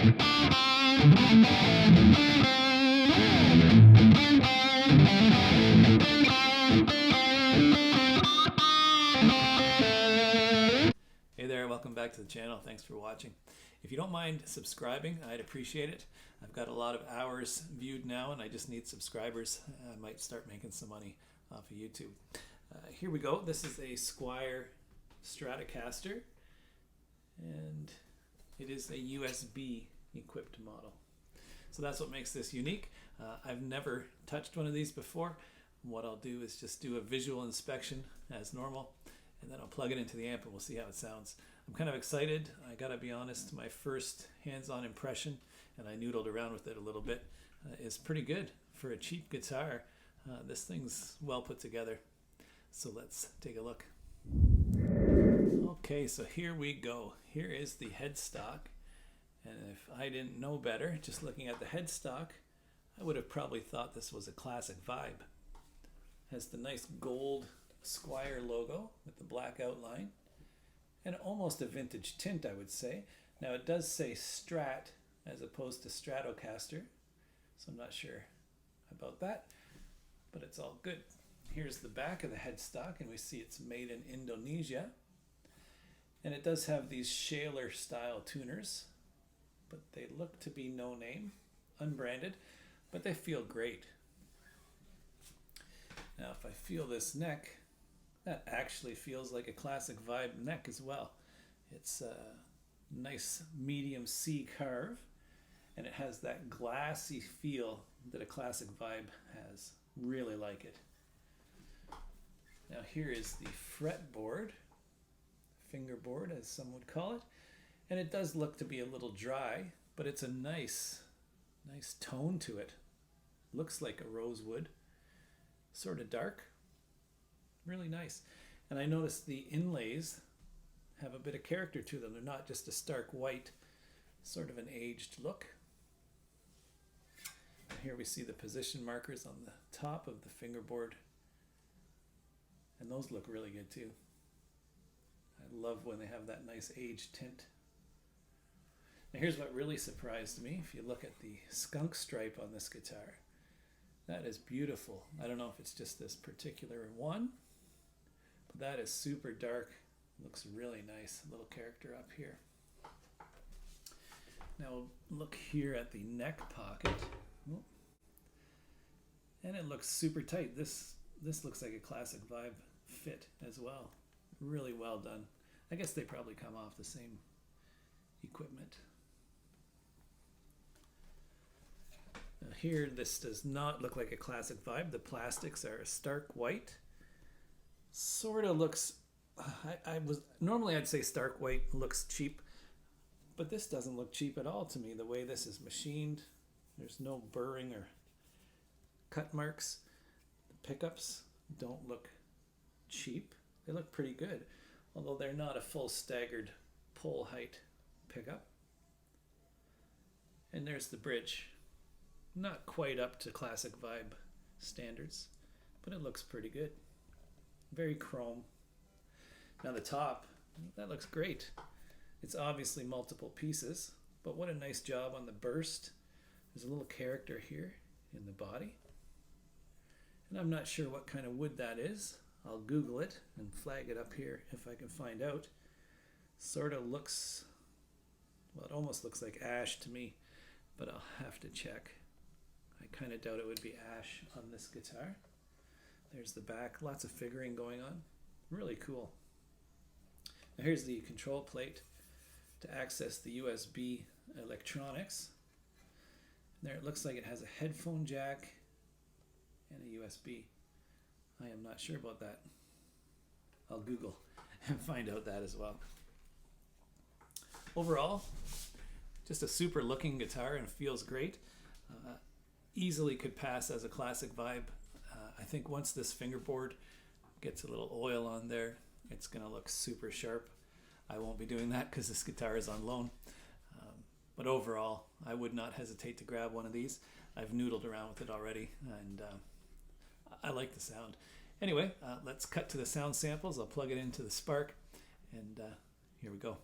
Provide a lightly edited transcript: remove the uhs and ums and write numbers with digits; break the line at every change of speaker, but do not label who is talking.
Hey there, welcome back to the channel. Thanks for watching. If you don't mind subscribing, I'd appreciate it. I've got a lot of hours viewed now and I just need subscribers. I might start making some money off of YouTube. Here we go. This is a Squier Stratocaster and it is a USB equipped model. So that's what makes this unique. I've never touched one of these before. What I'll do is just do a visual inspection as normal, and then I'll plug it into the amp and we'll see how it sounds. I'm kind of excited. I gotta be honest, my first hands-on impression, and I noodled around with it a little bit, is pretty good. For a cheap guitar, this thing's well put together. So let's take a look. Okay, so here we go. Here is the headstock. And if I didn't know better, just looking at the headstock, I would have probably thought this was a classic vibe. Has the nice gold Squier logo with the black outline and almost a vintage tint, I would say. Now it does say Strat as opposed to Stratocaster, so I'm not sure about that, but it's all good. Here's the back of the headstock, and we see it's made in Indonesia, and it does have these Shaler style tuners, but they look to be no name, unbranded, but they feel great. Now if I feel this neck, that actually feels like a classic vibe neck as well. It's a nice medium C carve, and it has that glassy feel that a classic vibe has. Really like it. Now here is the fretboard, fingerboard as some would call it, and it does look to be a little dry, but it's a nice tone to it. Looks like a rosewood, sort of dark. Really nice. And I noticed the inlays have a bit of character to them. They're not just a stark white, sort of an aged look. And here we see the position markers on the top of the fingerboard. And those look really good too. I love when they have that nice aged tint. Now here's what really surprised me. If you look at the skunk stripe on this guitar, that is beautiful. I don't know if it's just this particular one, but that is super dark. Looks really nice. A little character up here. Now look here at the neck pocket. And it looks super tight. This looks like a classic vibe fit as well. Really well done. I guess they probably come off the same equipment. Now here, this does not look like a classic vibe. The plastics are a stark white. Sort of looks, normally I'd say stark white looks cheap, but this doesn't look cheap at all to me. The way this is machined, there's no burring or cut marks. The pickups don't look cheap. They look pretty good, although they're not a full staggered pole height pickup. And there's the bridge. Not quite up to classic vibe standards, but it looks pretty good. Very chrome. Now the top, that looks great. It's obviously multiple pieces, but what a nice job on the burst. There's a little character here in the body. And I'm not sure what kind of wood that is. I'll Google it and flag it up here if I can find out. Sort of looks, well, it almost looks like ash to me, but I'll have to check. I kind of doubt it would be ash on this guitar. There's the back, lots of figuring going on. Really cool. Now here's the control plate to access the USB electronics. There it looks like it has a headphone jack and a USB. I am not sure about that. I'll Google and find out that as well. Overall, just a super looking guitar and feels great. Easily could pass as a classic vibe. I think once this fingerboard gets a little oil on there, it's going to look super sharp. I won't be doing that because this guitar is on loan. But overall, I would not hesitate to grab one of these. I've noodled around with it already, and I like the sound. Anyway, let's cut to the sound samples. I'll plug it into the Spark, and here we go.